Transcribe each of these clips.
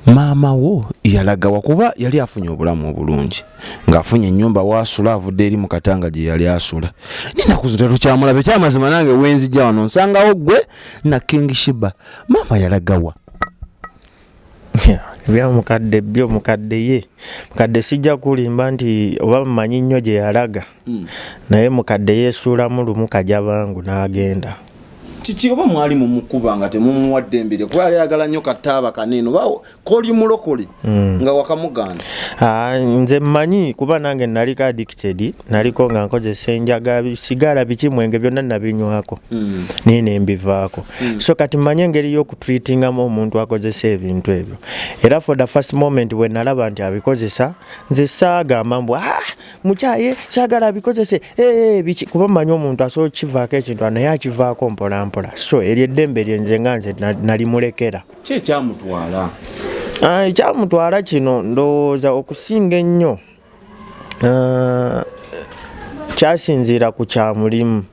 Maama wo yalagawa kuba yali afunye obulamu obulungi ng'afunye ennyumba waasula avudde eri mu Katanga gye yali asula. Ninaku zino tukyamulabe kyamazima nange wenzijja wano nsangawo ggwe na King Sheebah. Maama yalagawa. Bya mukadde byo mukadde ye. Mukadde sijja kulimba nti oba mmanyi nnyo gye yalaga. Naye mukadde yesuulamu lumu kajja bangu n'agenda. Kiki oba mwali mu mukuba nga temumuwadde embire kuba yali ayagala nnyo kataaba kanene oba koli mulokoli nga wakamuganda. Nze mmanyi kuba nange naliko addicted, naliko nga nkozesa enjaga sigala biki mwenge byonna nabinywako nene mbivaako. So kati mmanyi engeri y'okutreatingamu omuntu akozesa ebintu ebyo. Era for the first moment when nalaba nti abikozesa nze saagamba mbu mukyaye saagala abikozese biki kuba mmanyi omuntu asobola kivaako ekintu naye akivaako mpola. So ery'eddembe lyenze nga nze nalimulekera. Ki ekyamutwala? Ekyamutwala kino ndowooza okusinga ennyo kyasinziira ku kyamulimu.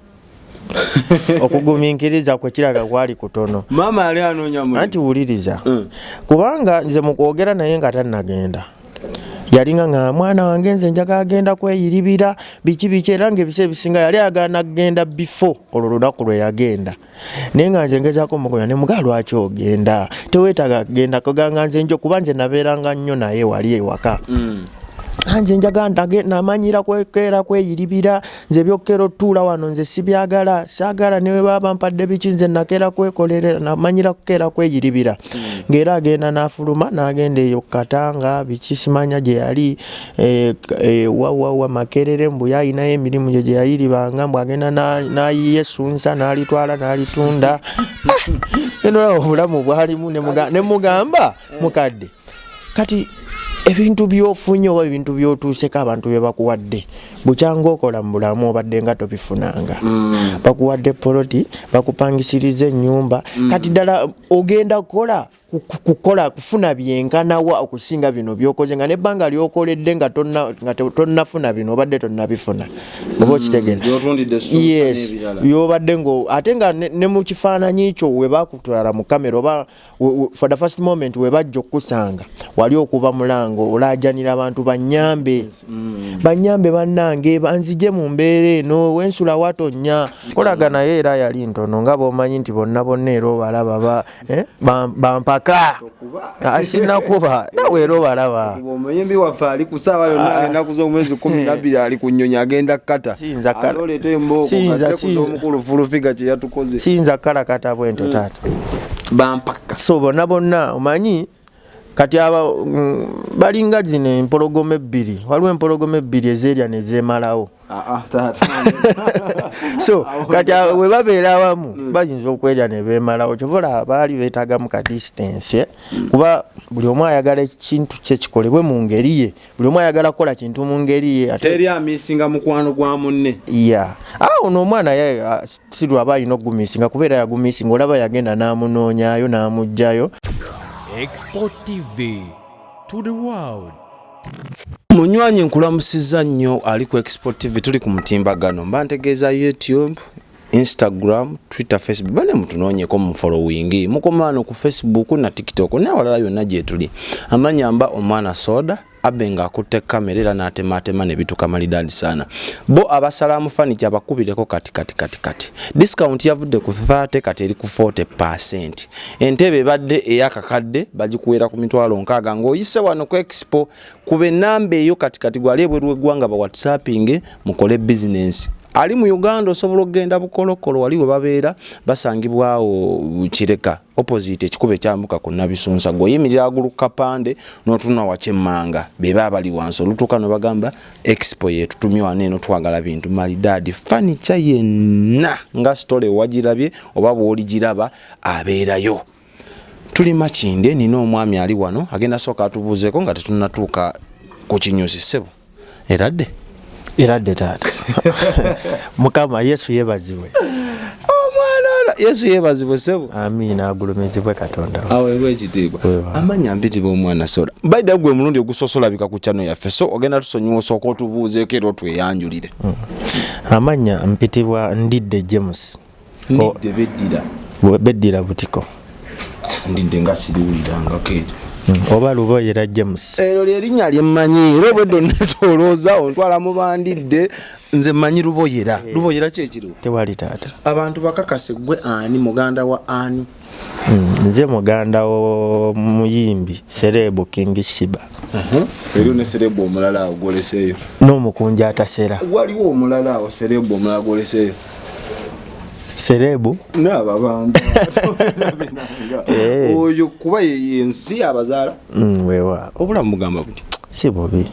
Okugumiikiriza kwe kiraga kwali kutono. Maama yali anoonya mulimu. Anti wuliriza. Kubanga nze mu kwogera naye nga tannagenda. Yalinga nga mwana wange nze njaga agenda kweyiribira biki era ng'ebise ebisinga yali agana agenda before olwo lunaku lwe yagenda. Naye nga nze ngezaako mugoya ne mugaa lwaki ogenda teweetaaga kugenda koganga nze njo kuba nze nabeeranga nnyo naye wali ewaka. Nze njaga namanyira kweyiribira nze byokkera otuula wano nze sibyagala saagala newe baba mpadde biki nze nakera kwekolerera namanyira kukeera kweyiribira. Ng'era agenda n'afuluma n'agenda eyo Katanga biki simanya gye yali wawa Makerere mbu yayinayo emirimu gye yayiribanga mbu agenda n'ayiya essunsa n'alitwala n'alitunda. Eno obulamu bwalimu ne mugamba mukadde kati ebintu byofunye oba ebintu byotuuseko abantu bye bakuwadde bukyanga okola mu bulamu obadde nga tobifunanga. Bakuwadde poloti bakupangisiriza ennyumba kati ddala ogenda kukola kufuna byenkanawa okusinga bino byokoze nga nebbanga lyokoledde nga tonnafuna bino obadde tonnabifuna oba okitegera. Yes byobadde ngo ate nga ne mu kifaananyi kyo we bakutwala mu kamera oba for the first moment we bajja okusanga wali okuba mulango olaajanira abantu banyambe bannange banzije mu mbeera eno wensula watonnya kolaga naye era yali ntono nga bw'omanyi nti bonna era obalaba bampaka asinakuba nawe era obalaba omuyimbi waffe ali ku ssaawa yonna ennaku z'omwezi 12 ali ku nnyonyi agenda kkata aloleeta embooko omukulu fulufiga kye yatukoze siyinza kkalakata bwento taata bampaka. So bonna omanyi kati balinga zino empologoma ebbiri waliwo empologoma ebbiri ezeerya ne zeemalawo. So kati we babeera awamu bayinza okwerya ne beemalawo kyovola baali beetaagamu ka distance kuba buli omu ayagala ekintu kye kikolebwe mu ngeri ye buli omu ayagala kukola kintu mu ngeri ye teri amiisinga mukwano gwa munne. Ono omwana ye si lwaba alina okugumiisinga kubeera yagumiisinga olaba yagenda n'amunoonyayo n'amugjayo. Export TV to the world. Munywanyi nkulamusizza nnyo ali ku Export TV tuli ku mutimbagano mba ntegeeza YouTube, Instagram, Twitter, Facebook bane mutunoonyeko mu following mukomaano ku Facebook na TikTok n'awalala yonna gye tuli. Amanyamba omwana soda abenga akutte kamera era n'atematema ne bituka malidadi sana. Bo abasalamu furniture bakubireko kati. Discount yavudde ku 30 kati eri ku 40%. Entebe badde eyakakadde bagikuwera ku mitwalo nkaaga ng'oyise wano ku Expo kube namba eyo kati gwali ebweru w'eggwanga ba WhatsApping mukole business. Ali mu Uganda osobola okugenda bukolokolo waliwo babeera basangibwawo Kireka opposite ekikube kyambuka ku Nabisunsa goyimirira agulu kapande n'otuna wakyemmanga beba bali wansi olutuuka no bagamba Expo yetu tumywa neno twagala bintu malidadi furniture yenna nga store wagirabye oba bw'oligiraba abeerayo. Tuli Makinde nina omwami ali wano agenda soka atubuuzeeko nga tetunnatuuka ku kinyusi ssebo Iradde taata. Mukama Yesu yebazibwe. Omwana Yesu yebazibwe sebo. Amina agulumizibwe Katonda. Aweebwe ekitiibwa. Amanya mpitibwa omwana soda. Baida gwe mulundi ogusosola bika ku channel yaffe so ogenda tusonyiwa osooka otubuuzeeko era otweyanjulire. Amanya mpitibwa Ndidde James. Ndidde Beddira Butiko. Ndidde nga siriwuliranga keeti. oba Luboyera James ero lyerinnya lyemmanyi era obwedde onnetolooza ontwala mu bandidde nze mmanyi Luboyera Luboyera kyekiriwo tewali taata abantu bakakase gwe ani muganda wa ani nze muganda wo muyimbi Serebu King Sheebah ero ne Serebu omulala awo goleseeyo n'Omukunja Atasera waliwo omulala awo Serebu omulala goleseeyo Serebu n'ababanda oyo kuba yensi abazaala wewa obulamu mugamba buti si bubi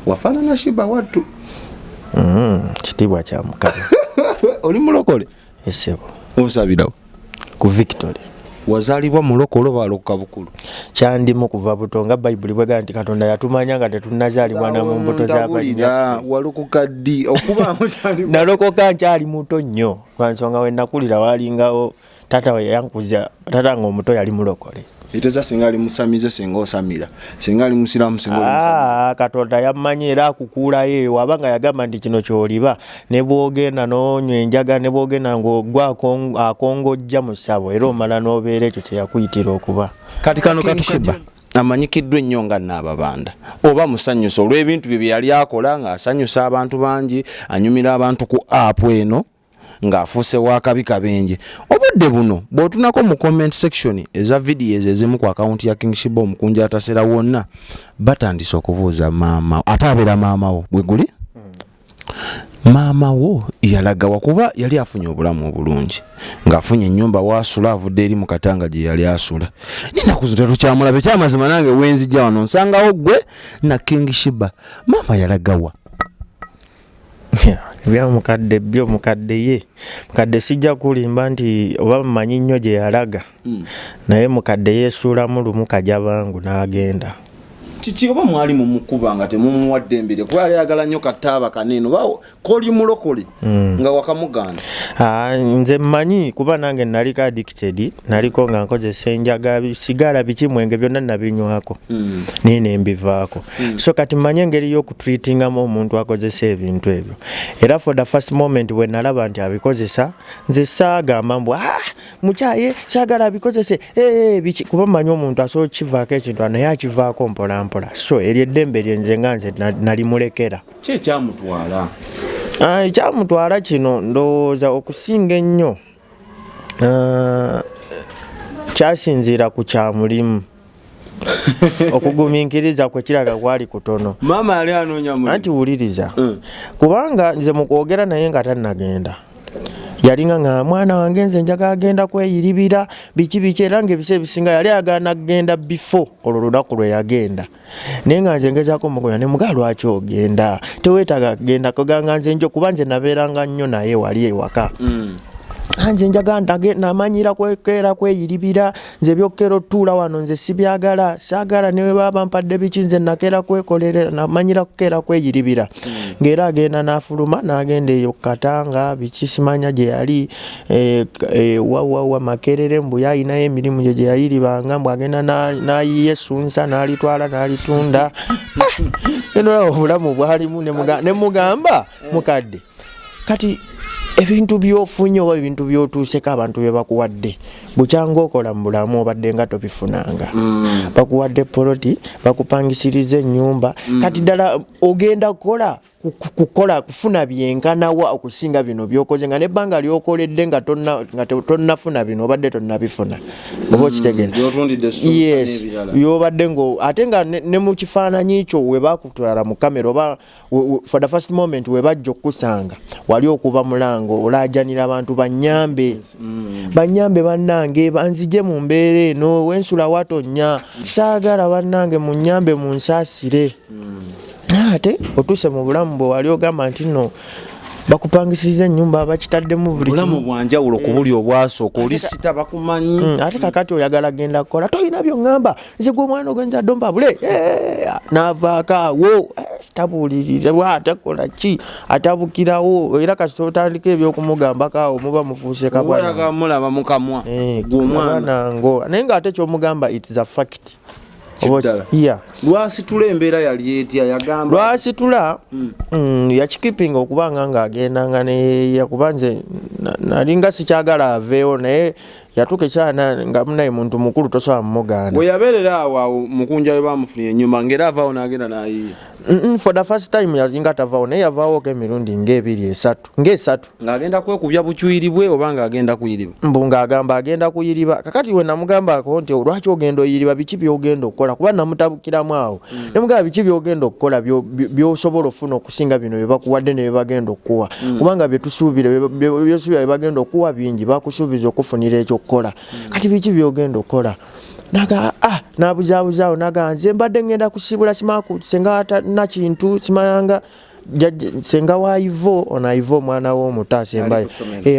wafaanana Sheebah wattu kitiibwa kya Mukama oli mulokole esebo osabirawo ku Victory wazaalibwa mulokole oba alokoka bukulu kyandimu kuva buto nga Bayibuli bwega nti Katonda yatumanya nga tetunnazaalibwa na mu mbuto z'abanyaffe walokoka ddi okubaamu kyali nalokoka nkyali muto nnyo lwansonga we nakulira waalingawo taata we yankuza taata nga omuto yali mulokole eteza singa ali musamize singa osamira singa ali musiramu singa oli musamize Katonda yammanyi era akukuulayo waba nga yagamba nti kino kyoliba ne bwogenda n'onywa enjaga ne bwogenda ng'ogwa akongojja mu ssabo era omala n'obeera ekyo kye yakuyitira okuba kati kano katusheba amanyikiddwa ennyo nga Nnaababanda oba musanyusa olw'ebintu bye yali akola ng'asanyusa abantu bangi anyumira abantu ku apu eno ng'afuuse wakabi kabenje obudde buno bw'otunako mu comment section eza videos ezimu ku akaunti ya King Sheebah Mukunja Atasera wonna batandise okubuuza maama ate abeera maama wo bwe guli maama wo yalagawa kuba yali afunye obulamu obulungi ng'afunye ennyumba waasula avudde eri mu Katanga gye yali asula ninaku zo tetukyamulabe kyamazima nange wenzijja wano nsangawo gwe na King Sheebah maama yalagawa bya mukadde byo mukadde ye mukadde sijja kulimba nti oba mmanyi nnyo gye yalaga naye mukadde yeesuulamu lumu kajabangu n'agenda kiki oba mwali mumukuba nga temumuwadde embire kuba yali ayagala nnyo kataaba kanene oba koli mulokole nga wakamuganda nze mmanyi kuba nange naliko addicted naliko nga nkozesa enjaga sigala biki mwenge byonna nabinywako niye nembivaako so kati mmanyi engeri y'okutreatingamu omuntu akozesa ebintu ebyo era for the first moment we nalaba nti abikozesa nze saagamba mbu mukyaye saagala abikozese biki kuba mmanyi omuntu asobola kivaako ekintu naye akivaako mpola so eri eddembe lyenze nga nze nalimulekera ki ekyamutwala ekyamutwala kino ndowooza okusinga ennyo kyasinziira ku kyamulimu okugumiikiriza kwe kiraga kwali kutono maama yali anoonya mulimu anti wuliriza kubanga nze mu kwogera naye nga tannagenda yalinga nga mwana wange nze njaga agenda kweyiribira biki era ng'ebise ebisinga yali agenda kugenda before olwo lunaku lwe yagenda naye nga nze ngezaako mugoya ne mugaa lwaki ogenda teweetaaga kugenda kuganga nze njo kuba nze nabeeranga nnyo naye wali ewaka nze njaga namanyira kwekera kweyiribira nze byokera otuula wano nze sibyagala saagala newe baba mpadde biki nze nakera kwekolerera namanyira kukera kweyiribira ng'era agenda n'afuluma n'agenda eyo Katanga biki simanya gye yali wawa Makerere mbu yayinayo emirimu gye yayiribanga mbu agenda n'ayiye essunsa n'alitwala n'alitunda endola obulamu bwalimu ne mugamba mukadde kati ebintu byofunye oba ebintu byotuuseko abantu bye bakuwadde bukyanga okola mu bulamu obadde nga tobifunanga bakuwadde poloti bakupangisiriza ennyumba kati ddala ogenda kukola kufuna byenkanawa okusinga bino byokoze nga nebbanga lyokoledde nga tonnafuna bino obadde tonnabifuna oba okitegera yes byobadde ngo ate nga ne mu kifaananyi ekyo we bakutwala mu kamera oba for the first moment we bajja okukusanga wali okuba mulango olaajanira abantu banyambe bannange banzije mu mbeera eno wensula watonnya saagala bannange munyambe munsaasire ate otuuse mu bulamu bwe wali ogamba nti no bakupangisiza ennyumba bakitaddemu buli bulamu bwanjawulo ku buli obwasooka olisita bakumanyi ate kakati oyagala genda kukola toyina byongamba nze gwe omwana ogenzadde ompabule n'avaako awo tabuulirirwa atakola ki atabukirawo era kasita otandika ebyokumugambako awo muba mufuuse kabwanamulaba mukamwa gweomwana ngo naye ng'ate kyomugamba it's a fact yeah lwasitula embeera yali etya yagamba lwasitula yakikipinga okubanga ng'agendanga ne yakubanze nalinga sikyagala aveewo naye yatuuka ekyana nga munaye muntu mukulu tosobola mumugaana bwe yabeerera awo Mukunja we bamufunye ennyuma ng'era avaawo n'agenda n'ayiiya for the first time yazinga tavaawo naye yavaawoko emirundi ng'esatu ng'agenda kwekubya bucwiri bwe oba ng'agenda kuyiriba mbu ng'agamba agenda kuyiriba kakati we namugambako nti lwaki ogenda oyiriba biki byogenda okukola kuba namutabukiramu awo ne mugamba biki byogenda okukola by'osobola ofuna okusinga bino bye bakuwadde ne bye bagenda okukuwa kubanga byetusuubira bye bagenda okukuwa bingi bakusuubiza okufunira ekyokukola kati biki byogenda okukola naga nabuzabuzaawo naga nze mbadde ngenda kusiibula simaku senga na kintu simayanga senga wa Ivo ona Ivo mwana w'omuto asembayo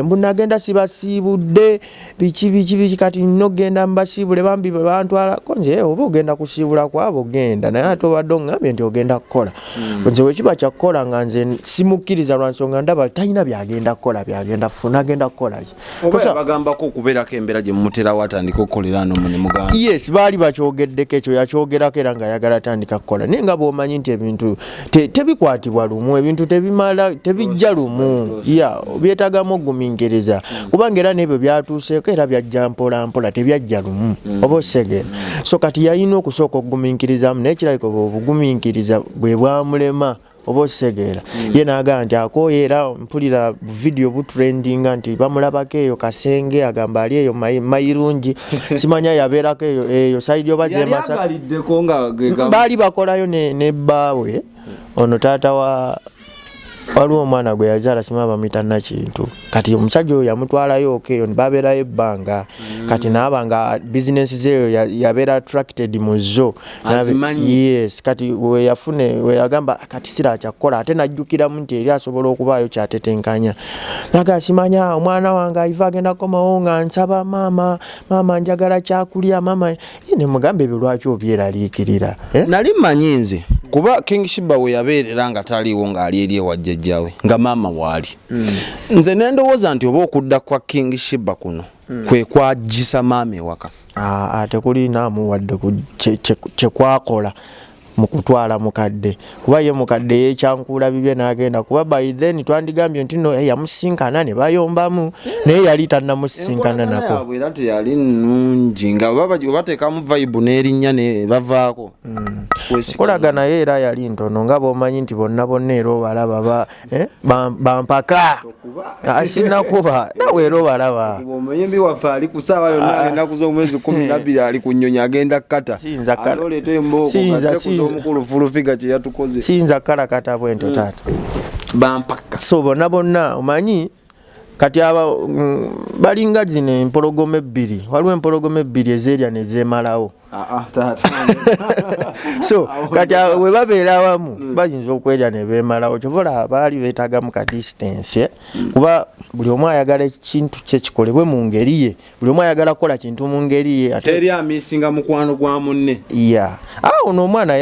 mbu nagenda sibasiibudde biki kati nogenda mbasiibule bambi bantwala konje oba ogenda kusiibula kwabo genda naye ate obadde ongambye nti ogenda kukola nze wekiba kyakukola nga nze simukkiriza lwa nsonga ndaba talina byagenda kukola byagenda kufuna agenda kukolaki oba bagambako okubeerako embeera gye mumuterawo atandika okukolera ano ne muganda yes baali bakyogeddeko ekyo yakyogerako era nga ayagala atandika kukola naye nga bw'omanyi nti ebintu tebikwatibwa lumu ebintu tebimala tebijja lumu byetagamu ogumingiriza kubanga era n'ebyo byatuuseeko era byajja mpola mpola tebyajja lumu oba osegera so kati yalina okusooka okugumingirizamu naye kirabika obugumingiriza bwe bwamulema oba osegera ye n'agamba nti akooye era mpulira video butrendinga nti bamulabako eyo kasenge agamba ali eyo mayirungi simanya yabeerako eyo saidi oba zemasa baali bakolayo ne bbaawe ono taata waliwo omwana gwe yazaala simanya bamuyita nakintu kati omusajja oyo yamutwalayo okeeyo babeerayo ebbanga kati naaba nga bizinesi zeeyo yabeera attracted mu zo yes kati we yagamba kati sira akyakukola ate najjukiramu nti eri asobola okubaayo kyatetenkanya naga simanya omwana wange aiva agenda kukomawo nga nsaba maama njagala kyakulya maama ne mugamba ebyo lwaki obyeraliikirira nali mmanyi nze kuba King Sheebah we yabeerera nga taliiwo ng'ali eri ewa jjajjawe nga maama waali nze nendowooza nti oba okudda kwa King Sheebah kuno kwe kwagisa maama ewaka ate kuli naamuwadde kyekwakola mu kutwala mukadde kuba ye mukadde yekyankuula bibye n'agenda kuba by then twandigambye nti no yamusinkana ne bayombamu naye yali tannamusinkana nako era teyali nnungi nga bateekamu vibe n'erinnya ne bavaako kolaga naye era yali ntono nga bw'omanyi nti bonna era obalaba bampaka asinakuba nawe era obalaba omuyimbi waffe ali ku ssaawa yonna ennaku z'omwezi 12 ali ku nnyonyi agenda kkata atoleeta embooko omukulu fulufiga kye yatukoze siyinza kalakata bwento taata bampaka so bonna omanyi kati balinga zino empologoma ebbiri waliwo empologoma ebbiri ezeerya ne zeemalawo so kati we babeera awamu bayinza okwerya ne beemalawo kyovola baali beetagamu ka distance kuba buli omu ayagala ekintu kye kikolebwe mu ngeri ye buli omu ayagala kukola kintu mu ngeri ye teri amisinga mukwano gwa munne ono omwana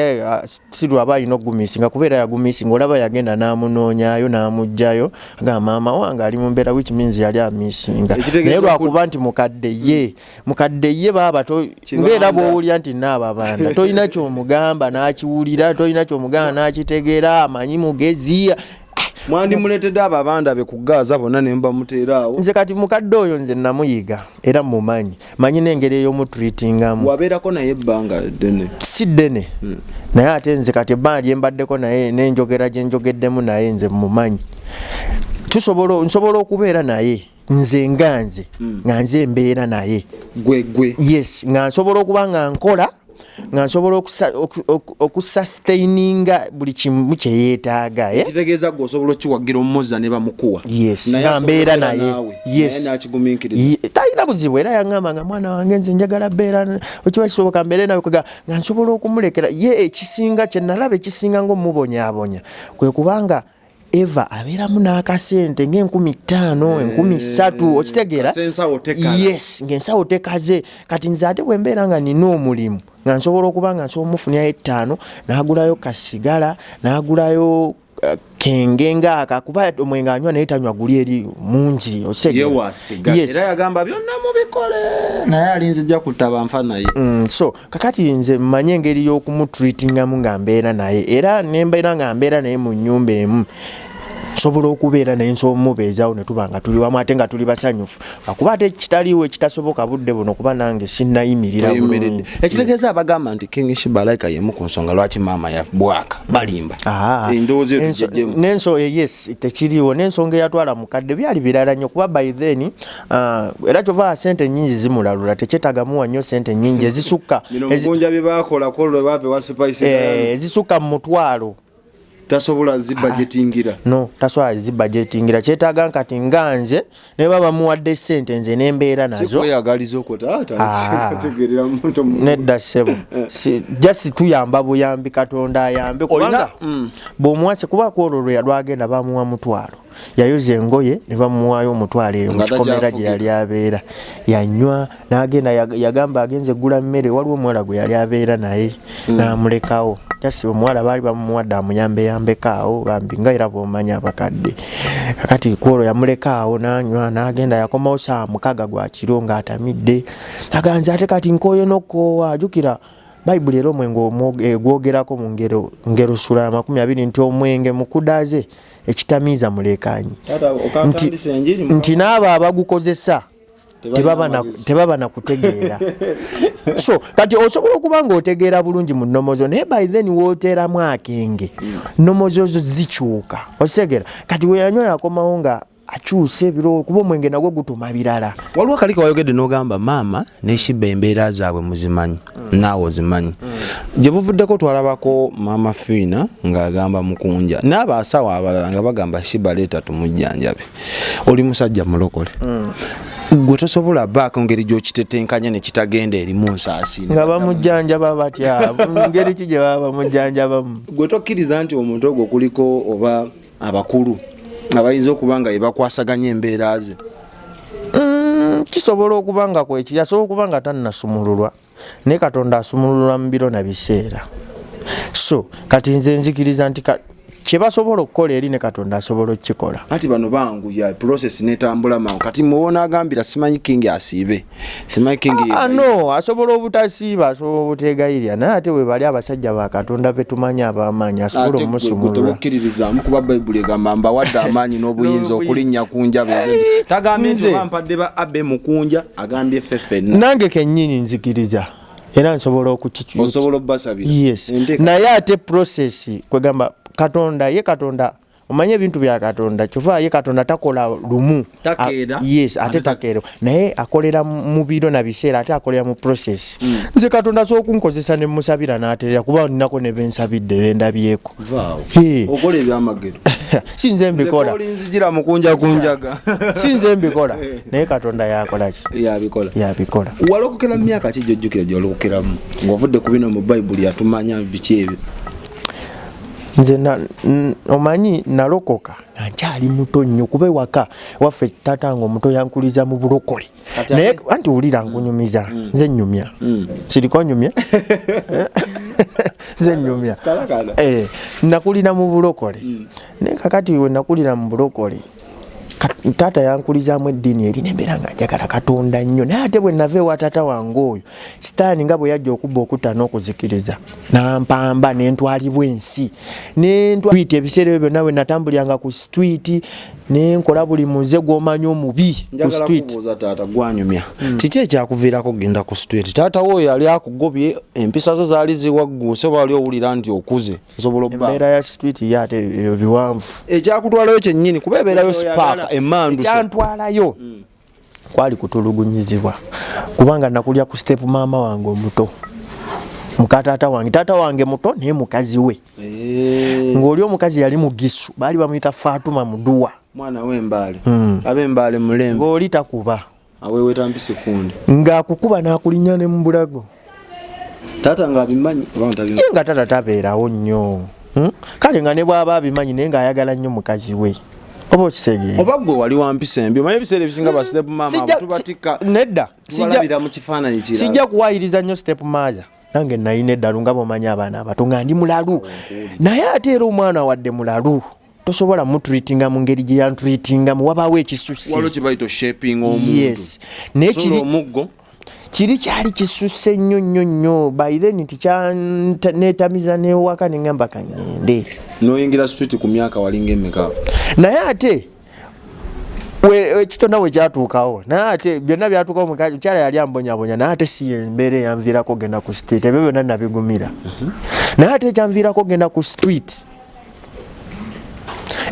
sirwaba alina okugumisinga kubeera yagumisinga olaba yagenda n'amunoonyayo n'amugjayo agamba maama wange ali mu mbeera which means yali amisinga naye lwakuba nti mukadde ye baba ngaera bw'owulira nti naababanda tolina kyomugamba n'akiwulira tolina kyomugamba n'akitegeera amanyi mugezi mwandimuleetedde ababanda be ku Gaza bonna ne mbamuteeraawo nze kati mukadde oyo nze namuyiga era mumanyi manyi n'engeri ey'omutreatingamu wabeerako naye ebbanga ddene si ddene naye ate nze kati ebbanga lye mbaddeko naye n'enjogera gye njogeddemu naye nze mumanyi nsobola okubeera naye nze nga nze mbeera naye gwe yes nga nsobola okuba nga nkola nga nsobola okusustaininga buli kimu kye yeetaaga kitegeeza gwe osobola okiwagira omuzza ne bamukuwa nga mbeera naye talina buzibu era yaŋŋamba nga mwana wange nze njagala beera okiba kisoboka mbeere nawe nga nsobola okumulekera ye ekisinga kye nalaba ekisinga ng'omubonyaabonya kwe kubanga Eva abeeramu n'akasente ng'enkumi 5 enkumi 3 okitegeera yes ng'ensawo tekaze kati nze ate bwe mbeera nga nina omulimu nga nsobola okuba nga nsobola omufunyayo 5 n'agulayo kasigala n'agulayo kenge ngaka kuba omwenga anywa naye tanywa guli eri mungi osegera era yagamba byonna mubikole naye alinzijja kutaba nfa naye so kakati nze mmanye engeri y'okumutreatingamu nga mbeera naye era nembeera nga mbeera naye mu nnyumba emu sobola okubeera naye nsomubeezaawo ne tuba nga tuli wamu ate nga tuli basanyufu akuba ate kitaliiwo ekitasoboka budde buno kuba nange sinnayimirira ekitegeeza abagamba nti King Sheebah Like yemu ku nsonga lwaki maama yabwaka balimba endowooza eyo tugejjemu n'enso yes tekiriiwo n'ensonga eyatwala mukadde byali birala nnyo kuba by then era kyova sente nnyingi zimulalula tekyetagamuwa nnyo sente nnyingi ezisukka Mukunja bye baakolako lwe baave wa spice ezisukka mu mutwalo tasobola zibudgetingira no tasobola zibudgetingira kyetaaga nkati nganze ne baba muwadde sente nze nembeera nazo sikweyagaliza okwo tategerera muntu nedda ssebo just tuyamba buyambi Katonda ayambe kubanga bw'omuwase kuba kwolwo lwe lwagenda bamuwa mutwalo yayoza engoye ne bamuwaayo omutwalo eyo mu kikomera gye yali abeera yanywa n'agenda yagamba agenze gula mmere waliwo omuwala gwe yali abeera naye n'amulekawo just omuwala baali bamuwadde amuyambeyambekaawo bambi nga era bw'omanya abakadde kakati kwolwo yamulekaawo n'anywa n'agenda yakomawo saa 6 gwa kiro ng'atamidde aganze ate kati nkooye n'okkoowa ajukira Bayibuli era omwenge gwogerako mu ngero sura ya 20 nti omwenge mukudaze ekitamiiza mulekanyi nti n'abo abagukozesa tebaba na kutegeera so kati osobola okuba nga otegeera bulungi mu nnomozo naye by then wooteeramu akenge nnomozo zo zikyuka osegera kati weyanywa yakomawo nga akyuse ebiro kuba omwenge nagwo gutuma birala waliwo kaliko wayogedde n'ogamba maama ne Sheebah embeera zaabwe muzimanyi naawe ozimanyi gye buvuddeko twalabako maama Fiina ng'agamba Mukunja n'abaasawo abalala nga bagamba Sheebah leeta tumujjanjabe oli musajja mulokole gwe tosobola baako ngeri gy'okitetenkanya ne kitagenda eri mu nsaasi nga bamujjanjaba batya ngeri ki gye baba bamujjanjabamu gwe tokkiriza nti omuntu ogwo kuliko oba abakulu abayinza okuba nga yebakwasaganya embeera ze kisobola okuba nga kwekiri asobola okuba nga tannasumululwa naye Katonda asumululwa mu biro na biseera so kati nze nzikiriza nti kye basobola okukola eri ne Katonda asobola okukikola kati bano banguya process netambula mangu kati muwona agambira simanyi King asiibe simanyi King no asobola obutasiiba asobola obutegayirya naye ate we bali abasajja ba Katonda betumanya ab'amaanyi asobola omusumulula okkiririzamu kuba Bayibuli egamba mbawadde amaanyi n'obuyinza okulinnya ku njaba ezo tagambye nti bampadde ba Abe Mukunja agambye ffenna nange kennyini nzikiriza era nsobola okukikyusa osobola obbasabira yes naye ate process kwegamba Katonda omanye ebintu bya Katonda kyova ye Katonda takola lumu takeera yes ate takeera naye akolera mu biro na biseera ate akolera mu process nze Katonda sokunkozesa ne musabira n'aterera kuba ninako ne bensabidde bendabyeko okola ebyamagero sinze mbikola olinzigira Mukunja kunjaga sinze mbikola naye Katonda yakola ki yabikola walokokera mu myaka ki gyojjukira gyolokokeramu ng'ovudde ku bino mu Bayibuli yatumanya biki ebyo nze omanyi nalokoka nkyali muto nnyo kuba ewaka waffe tatange omuto yankuliza mu bulokole naye anti wulira nkunyumiza nze nnyumya siriko nnyumya nze nnyumya nakulira mu bulokole naye kakati we nakulira mu bulokole taata yankulizaamu eddiini eri nembeera nga njagala Katonda nnyo naye ate bwe nava ewa taata wange oyo sitaani nga bwe yajja okubba okutta n'okuzikiriza nampamba nentwalibwa ensi nentwita ebiseera ebyo byonna bwe natambuliranga ku street nenkola buli muze gw'omanyi omubi ku street taata gwanyumya kiki ekyakuviirako genda ku street taata wo yali akugobye empisa zo zaali ziwagguse wali owulira nti okuze osobola obba embeera ya street ye ate ebyo biwanvu ekyakutwalayo kyennyini kuba ebeerayo spark emandu ekyantwalayo kwali kutulugunyizibwa kubanga nakulya ku step maama wange omuto muka taata wange muto naye mukazi we ng'oli omukazi yali mugisu baali bamuyita Fatuma Muduwa mwana w'embaale ab'embaale mulembe ng'oli takuba aweeweta mpise kundi ng'akukuba n'akulinnya ne mu bulago taata ng'abimanyi ye nga taata tabeerawo nnyo kale nga ne bw'aba abimanyi naye ng'ayagala nnyo mukazi we oba okisegeye oba gwe wali wampisa embi omanyi ebiseera ebisinga ba step maama tubatika nedda tubalabira mu kifaananyi kirala sijja kuwaayiriza nnyo step maaza nange nayina eddalu nga bw'omanyi abaana abato nga ndi mulalu naye ate era omwana wadde mulalu tosobola mutreatinga mu ngeri gye yantreatingamu wabaawo ekisusse waliwo kye bayita shaping omuntu. Yes. Naye kiri omuggo kiri kyali kisusse nnyo by then neetamiza newaka ne ngamba kangende n'oyingira street ku myaka walinga emmeka naye ate ekitonda we kyatuukawo naye ate byonna byatuukawo mukyala yali ambonyabonya naye ate si embeera eyanviirako genda ku street ebyo byonna nabigumira naye ate ekyanviirako genda ku street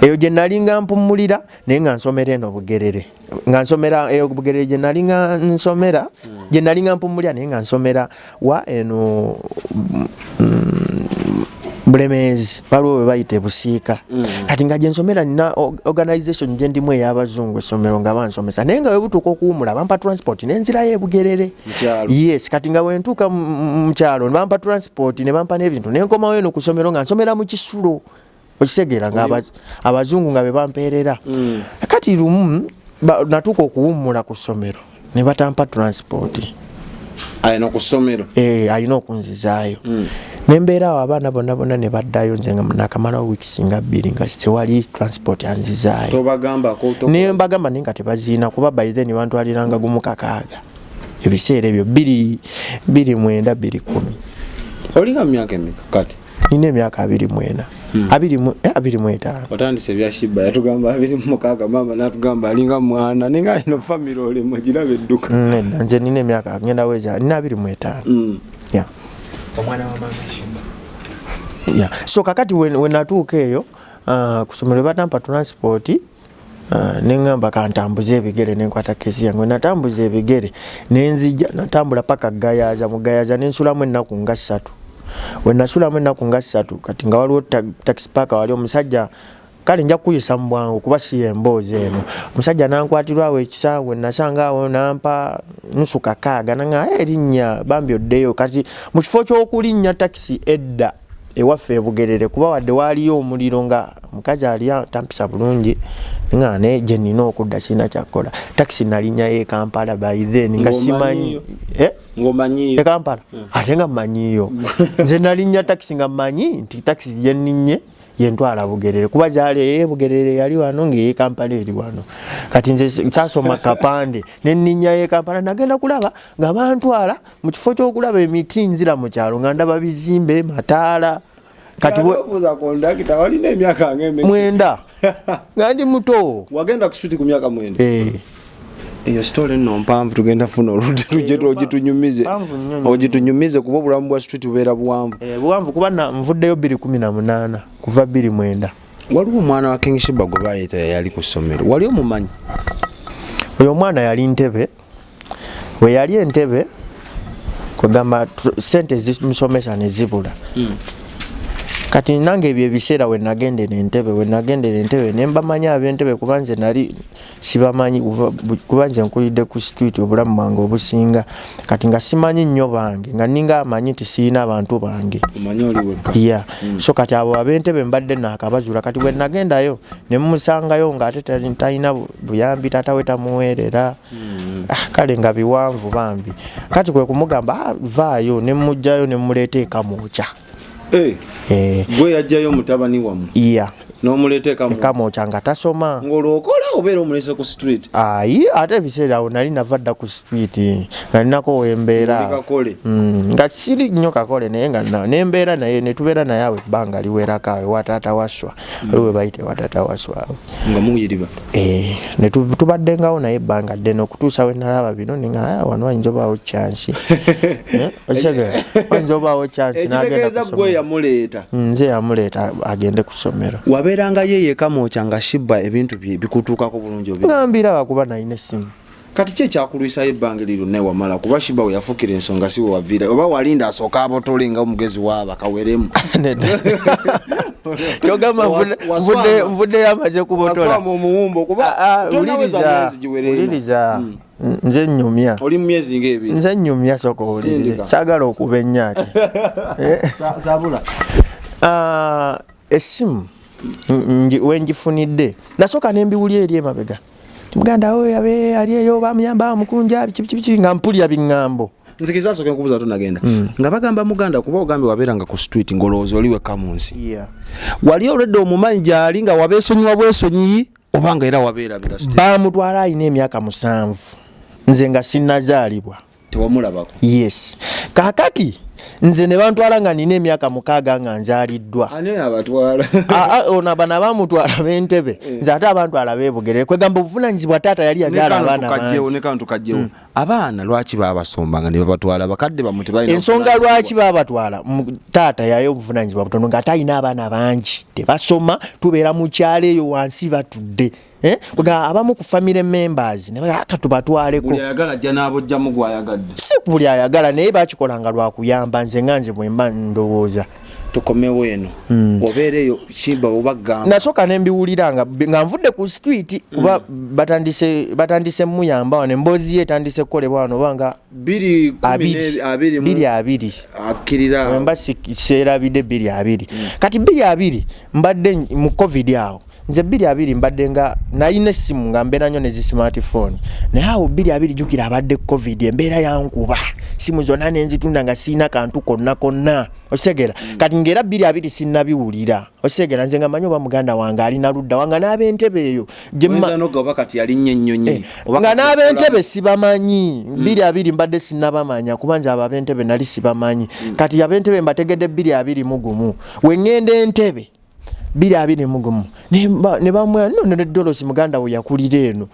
eyo gye nali nga mpumulira naye nga nsomera eno Bugerere nga nsomera eyo Bugerere gye nali nga nsomera gye nali nga mpumulira naye nga nsomera wa eno Bulemeezi waliwo we bayita Busiika kati nga gye nsomera nina organization gye ndimu ey'abazungu essomero nga bansomesa naye nga webutuuka okuwumula bampa transport n'enzirayo e Bugerere yes kati nga wentuuka mu kyalo bampa transport ne bampa n'ebintu ne nkomawo eno ku ssomero nga nsomera mu Kisulo okisegeera nga abazungu nga be bampeerera kati lumu natuuka okuwummula ku ssomero ne batampa transport ayina ku ssomero ayina okunzizaayo nembeera awo abaana bonna ne baddayo nze nga nakamalawo wiiki nga 2 nga tewali transport anzizaayo tobagambako ne mbagamba naye nga tebaziina kuba by then bantwaliranga gumu 6 ebiseera ebyo 2 10 olinga myaka emeka kati nina emyaka 24 25 watandise bya Sheebah yatugamba 26 mama natugamba alinga mwana ninga ino family ole mugirabe edduka nze nina emyaka ngenda weza nina 25 yeah omwana wa mama Sheebah yeah so kakati we natuuka eyo kusomero batampa transport nengamba kantambuze ebigere nenkwata kesi yange natambuze ebigere nenzija natambula paka Gayaza nensulamu ennaku nga 3 wenasulamu ennaku nga 3 kati nga waliwo taxi park wali omusajja kale nja kuyisa mu bwangu kuba si emboozi eno omusajja nankwatirwawo ekisa wenasanga awo nampa nusu 6 nanga erinnya bambi oddeyo kati mu kifo ky'okulinnya taxi edda ewaffe e Bugerere kuba wadde waaliyo omuliro nga mukazi ali tampisa bulungi nga ne gye nina okudda sina kyakkola taxi nalinnya Kampala by then nga simanyi ngomanyiyo Kampala ate nga mmanyiyo nze nalinnya taxi nga mmanyi nti taxi gye nninye yentwala Bugerere kuba zaali Bugerere yali wano nga Kampala eri wano kati nze sasoma kapande ne nninnya Kampala nagenda kulaba nga bantwala mu kifo ky'okulaba emiti nzira mu kyalo nga ndaba bizimbe mataala kati buza kondakita walina emyaka ng'emeka 9 nga ndi muto wagenda ku street ku myaka 9 iyo story nno mpanvu tugenda funa oludde tujje ogitunyumize kuba obulamu bwa street bubeera buwanvu buwanvu kuba nvuddeyo 2018 kuva 2009 waliwo omwana wa King Sheebah gwe bayita yali ku ssomero wali omumanyi oyo omwana yali Ntebe we yali Entebe kugamba sente zimusomesa ne zibula kati nange ebyo ebiseera we nagendera Entebe ne mbamanya ab'Entebe kuba nze nali sibamanyi kuba nze nkulidde ku street obulamu bwange obusinga kati nga simanyi nnyo bange nga ninga amanyi nti sirina abantu bange yeah so kati abo ab'Entebe mbadde nakabazula kati we nagendayo ne mumusangayo nga ate talina buyambi taata we tamuweerera kale nga biwanvu bambi kati kwe kumugamba vaayo ne mujjayo ne muleeta ekamooca gwe yajjayo mutabani wamu iya n'omuleeta ekamooca nga tasoma ng'olwokola obeera omulese ku street ayi ate ebiseera awo nali nava dda ku street nga ninako wembeera nga siri nnyo kakole naye nga nembeera naye netubeera naye awo ebbanga liwerako awo ewataata waswa waliwo bayite ewataata waswa awo nga muyiriba netubaddengawo naye ebbanga ddene okutuusa we nalaba bino ninga wano wayinza obaawo chansi wayinza obaawo chansi n'agenda gwe yamuleeta nze yamuleeta agende ku ssomero wabeeranga ye Kamooca nga Sheebah ebintu bikutuukako bulungi ngambira bakuba nalina essimu kati ki ekyakulwisayo ebbanga liro ne wamala kuba Sheebah we yafukira ensonga si we waviira oba walinda asooka abotole nga omugezi waaba kaweremu kyogamba nvuddeyo amaze kubotola omuwumbo kuba uliriza nze nnyumya oli mu myezi ng'ebiri nze nnyumya sooka owulirize saagala okuba ennyaaki sabula essimu wenjifunidde nasooka nembiwulya eri emabega Muganda we ali eyo bamuyamba Mukunja biki nga mpulya biŋŋambo nzikiza soke kubuza tunagenda nga bagamba Muganda kuba ogambe waberanga ku street ngolozo oliwe kamunsi wali already omumanyi jali nga wabesonyiwa bwesonyi obanga era wabera bila street bamutwala ayina emyaka 7 nze nga sinnazaalibwa tewamulabako yes kakati nze ne bantwala nga nina emyaka 6 nga nzaaliddwa ani abatwala ona bana bamutwala b'entebe nze ate abantwala beebogere kwegamba obuvunanyizibwa taata yali yazaala abaana bangi abaana lwaki babasombanga ne babatwala bakadde bamuti balina ensonga lwaki babatwala taata yayo obuvunanyizibwa butono nga tayina abaana bangi tebasoma tubeera mu kyalo eyo wansi batudde kuga abamu ku family members ne bakatubatwaleko buli ayagala jja nabo jja mu gwayagadde si buli ayagala naye bakikolanga lwa kuyamba nze nganze bwemba ndowooza tukomewo eno obeereyo Sheebah obagamba nasooka ne mbiwulira nga nvudde ku street kuba batandise muyamba wano emboozi ye etandise kukolebwa wano obanga 2 akkirira wemba serabidde 2 kati 2 mbadde mu covid awo nze 2 mbadde nga nayina essimu nga mbeera nnyo nezi smartphone naye awo 2 jukira abadde covid embeera yankuba simu zonna nenzitunda nga siina kantu konna osegera kati ngera 2 sinnabiwulira osegera nze nga manyi oba muganda wange alina ludda wanga n'ab'entebe eyo nga n'ab'entebe sibamanyi 2 mbadde sinnabamanya kuba nze abo ab'entebe nali sibamanyi kati ab'entebe mbategedde 2 wengenda entebe 2 ne bamwe ne Dolosi Muganda we yakulira eno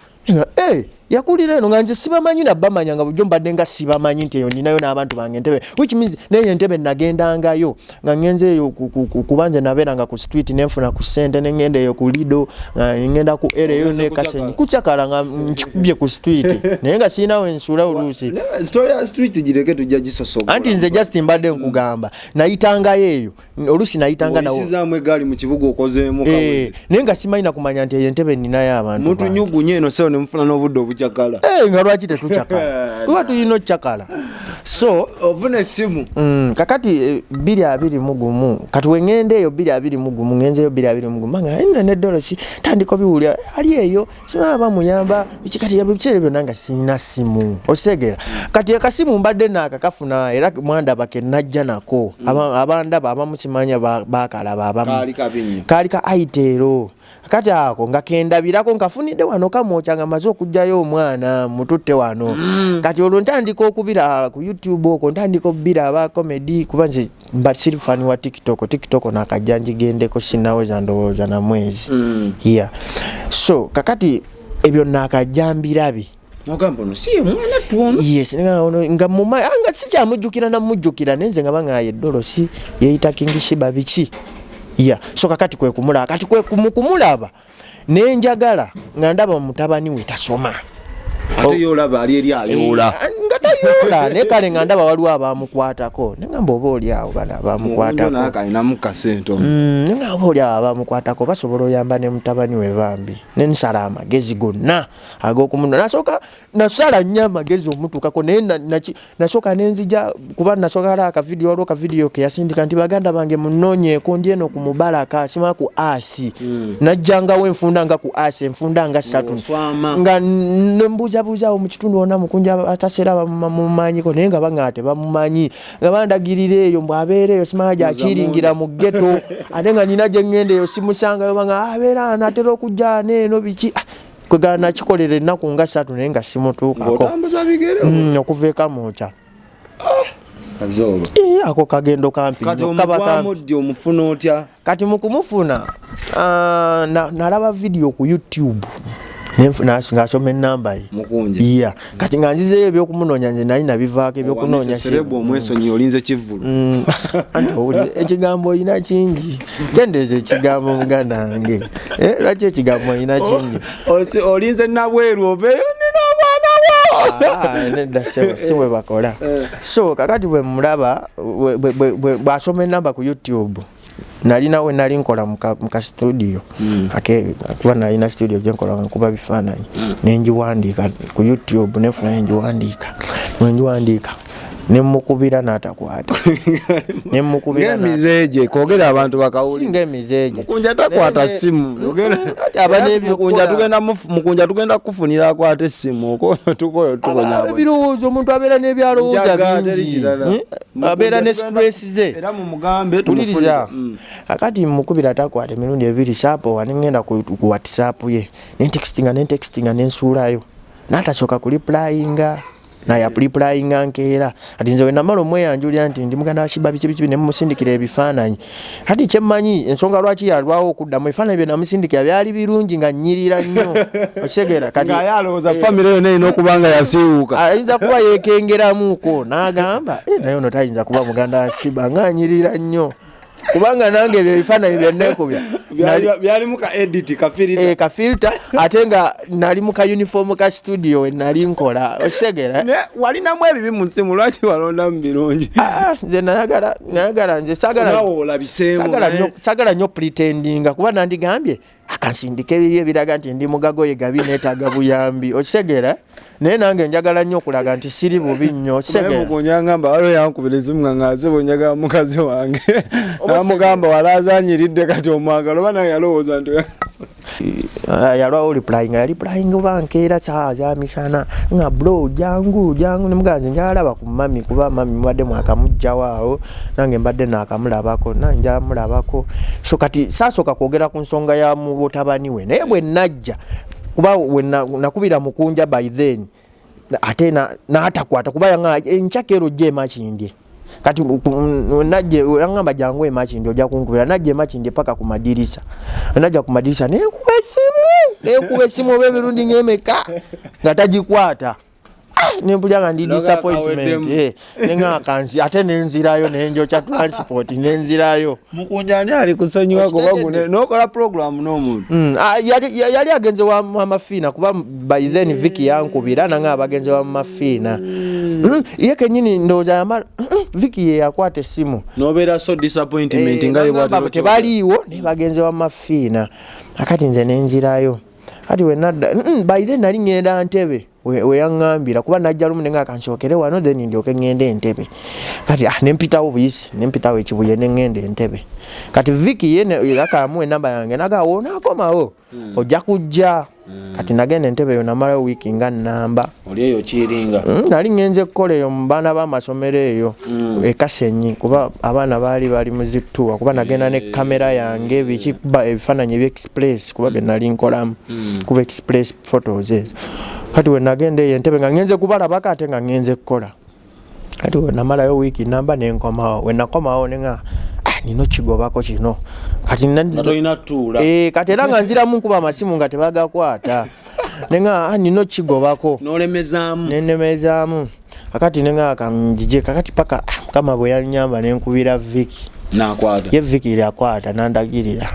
yakulira eno nga nze sibamanyi nabamanya nga bujjo mbadde nga sibamanyi nti eyo ninayo n'abantu bange entebe which means naye entebe nagendangayo nga ngenze eyo kubanze nabeeranga ku street nenfuna ku sente nengenda eyo ku Lido ngenda ku ereyo ne Kasenyi kuchakala nga nkikubye ku street naye nga siinawo ensula oluusi story ya street gireke tujja gisosobola anti nze just mbadde nkugamba nayitangayo eyo oluusi nayitanga nawo sizamwe gali mu kibuga okozeemu naye nga simanyi nakumanya nti eyo entebe ninayo abantu muntu nyugunye eno sewo nemufuna n'obudde obucakala nga lwaki tetucakala tuba tulina occakala so ovuna essimu kakati 2 kati wengende eyo 2 ngenzeyo 2 nga ina ne Dolosi tandiko biwulya ali eyo sibaba muyamba bikikati yabikyere byonna nga sina simu osegera kati akasimu mbadde nakakafuna era mwandaba ke najja nako abandaba abamukimanya bakalaba abamu kali ka aitero kati ako nga kendabirako nkafunidde wano kamocha nga maze okujjayo omwana mututte wano kati olwo ntandika okubira ku YouTube okwo ntandika okubira aba comedy kuba nze mba siri fani wa TikTok nakajjanji gendeko sinaweza ndowooza na mwezi so kakati ebyo nakajjambirabi Nogamba no si mwana tuono yes nga muma anga sikyamujjukira namujjukira nenze nga bangaye Dolosi yeyita King Sheebah biki so kakati kwe kumulaba kati kwe kumulaba nenjagala nga ndaba mutabani we tasoma ate yolaba ali eri ayola ngatayola ne kale nga ndaba waliwo abamukwatako nengamba oba oli awo bala abamukwatako mbona kalina mukasento nengamba oli awo abamukwatako basobola oyamba ne mutabani we bambi nensala amagezi gonna ag'okumuno nasooka nasala nnyo amagezi omutuukako naye nasooka nenzija kuba nasooka waliwo akavidiyo ke yasindika nti baganda bange munoonyeeko ndi eno ku Mubaraka sima ku asi najjangawo enfunda nga ku asi enfunda nga 3 nga nembuzabuzawo mu kitundu wonna Mukunja Atasera bamumanyiko naye nga bangate bamumanyi nga bandagirira eyo mbwabeera eyo simaja akiringira mu ghetto ate nga nina gye ngende eyo simusangayo banga abeera anatera okujja neeno biki kwegana kikolera ennaku nga 3 naye nga simutuukako okuva ekamocha kazoba ako kagendo kampi omufuna otya kati mukumufuna nalaba video ku YouTube ngasoma enamba ye Mukunja kati nga nzizeeyo ebyokumunoonya nze nali nabivaako ebyokunoonya serebo omwesonyi olinze kivulu anti owulire ekigambo oyina kingi kendeeza ekigambo muganda wange lwaki ekigambo oyina kingi olinze nabweru obeeyo nedda si bwe bakola so kakati bwe mulaba bw'asoma enamba ku YouTube nalina we nali nkola muka studio kuba nalina studio gyenkola nkuba bifaananyi nenjiwandiika ku YouTube nefuna nenjiwandiika ne mukubira n'atakwata ne mukubira ng'emizeeje kwogera abantu bakawulira singa emizeeje Mukunja takwata simu yogera Mukunja tugenda kufunira akwata essimu tukoyo tukonya ebirowoozo omuntu abeera n'ebyalowooza bingi abeera ne stress ze era mu mugambe tumufulira akati mukubira takwata emirundi ebiri saapo wanengenda ku WhatsApp ye nentextinga nensuulayo n'atasoka ku replyinga naye replyinga nkeera ati nze wenamala omweyanjulira nti ndi muganda wa Sheebah biki ne mumusindikira ebifaananyi ati kyemmanyi ensonga lwaki yalwawo okuddamu ebifaananyi bye namusindikira byali birungi nga nnyirira nnyo okitegeera kati ng'ayalowooza famire yonna erina okuba nga yasiiwuuka ayinza kuba yeekengeramuuko n'agamba naye ono tayinza kuba muganda wa Sheebah nga nnyirira nnyo kubanga nange ebyo ebifaananyi byennekubya byali mu ka edit ka filter ate nga nali mu ka uniform ka studio we nali nkola osegera walinamu ebibi mu ssimu lwaki walonda mu birungi nze nayagala nze sagala nnyo pretendinga kuba nandigambye akansindika ebiri ebiraga nti ndi mugagoye gabi neetaaga buyambi okitegeera naye nange njagala nnyo okulaga nti siri bubi nnyo Mukunja ngamba waliwo yankubira ezimu nga ngazibu njagala mukazi wange namugamba walaazanyiridde kati omwagala oba naye yalowooza nti yalwawo replying oba nkeera saa za misana nga bro jangu nemugazi njalaba ku mami kuba mami mubadde mwakamugjawo awo nange mbadde nakamulabako nanjamulabako so kati saasoka kwogera ku nsonga ya mutabani we naye bwe najja kuba nakubira Mukunja by then ate n'atakwata kuba yanga enchakero je makindye kati najje yangamba jangu emakindye ojja kunkubira najje emakindye paka ku madirisa najja ku madirisa nekuba esimu oba emirundi ng'emeka nga tagikwata nempulya nga ndi disappointment nenga kansi ate nenzirayo nenjocha transport nenzirayo Mukunja ani ali kusonyiwa kuba gune nokola program n'omuntu yali agenze wa mafiina kuba by then Vicky yankubira nanga abagenze wa mafiina ye kenyini ndoza yamala Vicky ye yakwata essimu nobeera so disappointment nga yebwatero tebaliiwo ne bagenze wa mafiina akati nze nenzirayo kati we nadda by then nali ngenda Ntebe we yangambira kuba najja lumu nenga akansokere wano then ndyoke ngende Entebbe kati nempitawo buyisi nempitawo ekibuye nengende Entebbe kati Vicky yene yakamu enamba yange nagawo nakomawo ojja kujja kati nagenda Entebbe yo namala wiki nga namba oli eyo kiringa nali ngenze kola eyo mu baana b'amasomero eyo Kasenyi kuba abaana bali muzituwa kuba nagenda ne kamera yange biki kuba ebifaananyi by'express kuba nali nkolamu kuba express photos ezo kati we nagende Entebbe nga ngenze kubalabako ate nga ngenze kukola kati we namalayo wiki namba nenkomawo we nakomawo nenga nino kigobako kino kati kati era nga nziramu nkuba amasimu nga tebagakwata nenga nino kigobako nenemezaamu akati nenga kanjije kakati paka kama bwe yanyamba nenkubira Vicky nakwata ye Vicky yakwata nandagirira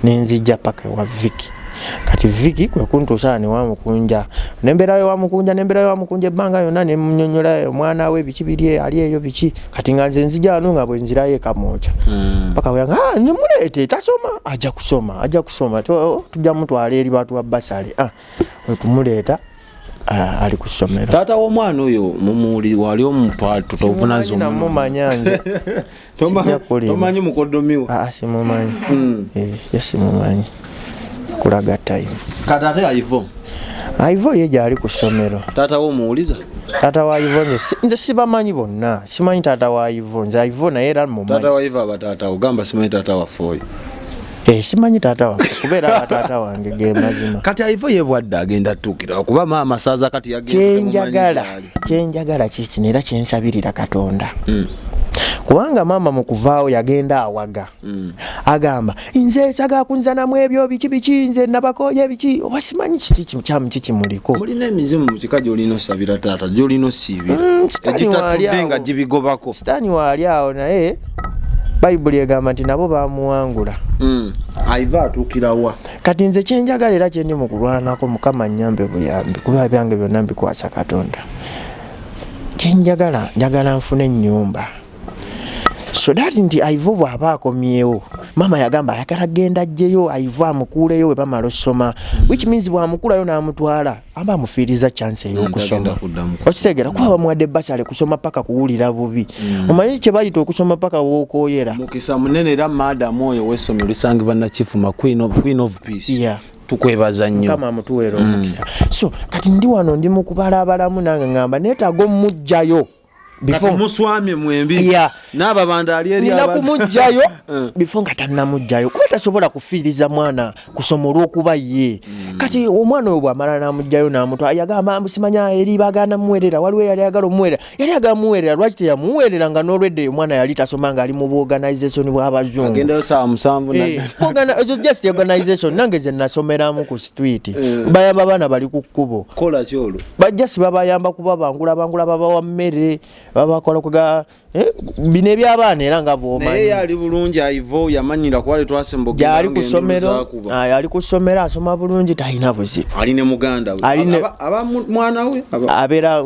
nenzija paka wa Vicky kati Vicky kwe kuntusani wa Mukunja nemberayo wa Mukunja ebbanga yonna ne munnyonnyola omwana we biki biri ali eyo biki kati nga nze nzija anu nga bwe nzirayo kamoja paka weyanga nemuleete tasoma ajja kusoma tujja mutwala eri batu wa basale we kumuleeta ali ku ssomero taata w'omwana oyo mumuuli wali omutwala tovunazo mumanya nze tomanyi mukodomiwo simumanyi simumanyi kulaga time kati ate Ivo ye gyali ku ssomero taata w'omuwuliza taata wa Ivo nze sibamanyi bonna simanyi taata wa Ivo nze Ivo naye era mumanyi taata wa Ivo abataata ogamba simanyi taata waffe oyo simanyi taata waffe kubeera abataata wange ge mazima kati Ivo ye bwadde agenda tuukira kuba maama saaza kati kyenjagala kiki neera kyensabirira Katonda kubanga maama mu kuvaawo yagenda awaga agamba nze kyaga kunzanamu ebyo biki nze nabakoye biki oba simanyi kiki muliko mulina emizimu mu kika gy'olina osabira taata gy'olina osiibira egitatudde nga gibigobako sitaani waali awo naye Bayibuli egamba nti nabo bamuwangula Ivo atuukirawa kati nze kyenjagala era kyendi mu kulwanako Mukama nnyambe buyambi kuba byange byonna mbikwasa Katonda kyenjagala njagala nfune ennyumba so that nti Ivo bw'aba akomyewo mama yagamba ayagala genda ajjeyo Ivo amukuuleyo we bamala osoma which means bw'amukulayo n'amutwala aba amufiiriza chance ey'okusoma okisegera kuba bamuwadde basale kusoma paka kuwulira bubi omanyi kye bayita okusoma paka w'okooyera mukisa munene era madam oyo w'essomero lisangibwa Nakifuma Queen of Peace. Yeah. Tukwebaza nnyo kama mutuwero omukisa so kati ndi wano ndi mu kubalabalamu nange ngamba neetaaga omujjayo before muswamye mwembi yeah. N'aba banda ali eri nina kumujjayo before nga tannamujjayo kuba tasobola kufiiriza mwana kusoma olw'okuba ye kati omwana oyo bw'amala n'amujjayo n'amutwa yagamba simanya eri bagana muwerera waliwo yali ayagala omuwerera yali agala muwerera lwaki teyamuwerera nga n'olwedde omwana yali tasoma nga ali mu buorganization bw'abazungu agendayo saa 7 ezo just organization nange ze nasomeramu ku street bayamba abaana bali ku kkubo kola kyolo bajja si babayamba kuba bangula babawa mmere babakola kuga bine by'abaana era nga bw'omanyi naye yali bulungi Ivo yamanyira kuba twasembogera yali ku ssomero yali ku ssomero asoma bulungi talina buzibu ali ne Muganda we aba mwana we abeera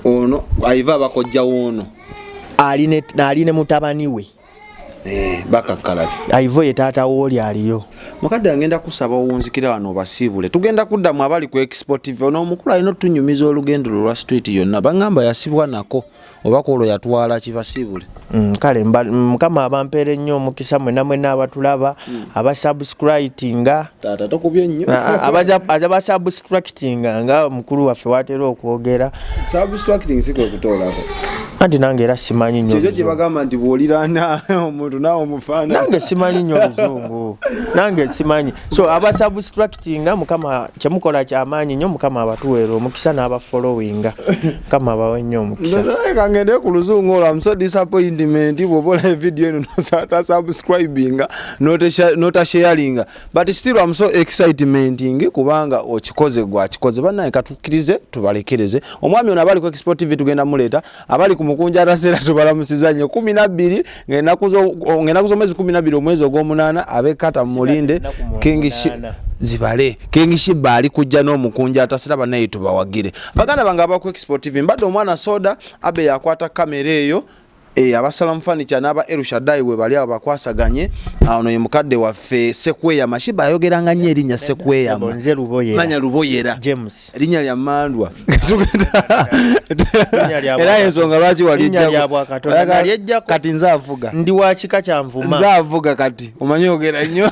ono Ivo abakojja woono ali ne mutabani we bakakalabi Ivo ye taata wooli aliyo mukadde agenda kusaba owunzikira wano obasiibule tugenda kuddamu abali ku Export TV ono omukulu alina otunyumiza olugendo lwa street yonna bangamba yasibwa nako oba kwolwo yatwala kibasiibule kale mukama abampeera ennyo omukisa mwenna abatulaba abasubscribinga taata tokubye nnyo abasubscribinga nga mukulu waffe watera okwogera subscribing sikwe kutoolako anti nange era simanyi nnyo kyezo kye bagamba nti bw'oliraana omuntu naawe omufaana nange simanyi nnyo oluzungu nange simanyi so abasubscribinga mukama kyemukola kyamaanyi nnyo mukama abatuweera omukisa n'abafollowinga mukama abawe nnyo omukisa kangende ku luzungu olwo I'm so disappointment bw'obola video eno nosata subscribinga notasharinga but still I'm so excitement kubanga okikoze gwakikoze bannaye katukkirize tubalekereze omwami ono abali ku Export TV tugenda muleeta abali ku Mukunja Atasera tubalamusiza nnyo 12 ng'enaku z'omwezi 12 omwezi ogw'omunaana abekata mulinde King Sheebah ali kujja n'Omukunja Atasera bannaye tubawagire baganda bange aba ku Export TV mbadde omwana soda abe yakwata kamera eyo abasalamu furniture n'aba Erushadai we bali abakwasaganye ono ye mukadde waffe Sekweya Sheebah ayogeranga nnyo erinnya Sekweya manya luboyera James erinnya lya mandwa era ensonga lwaki walijja kati nze avuga ndi wa kika kya Nvuma nze avuga kati omanyi ogera nnyo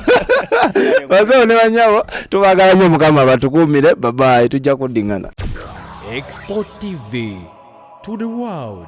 bazeo ne banyabo tubagala nnyo mukama batukuumire babayi tujja kuddingana Export TV to the world.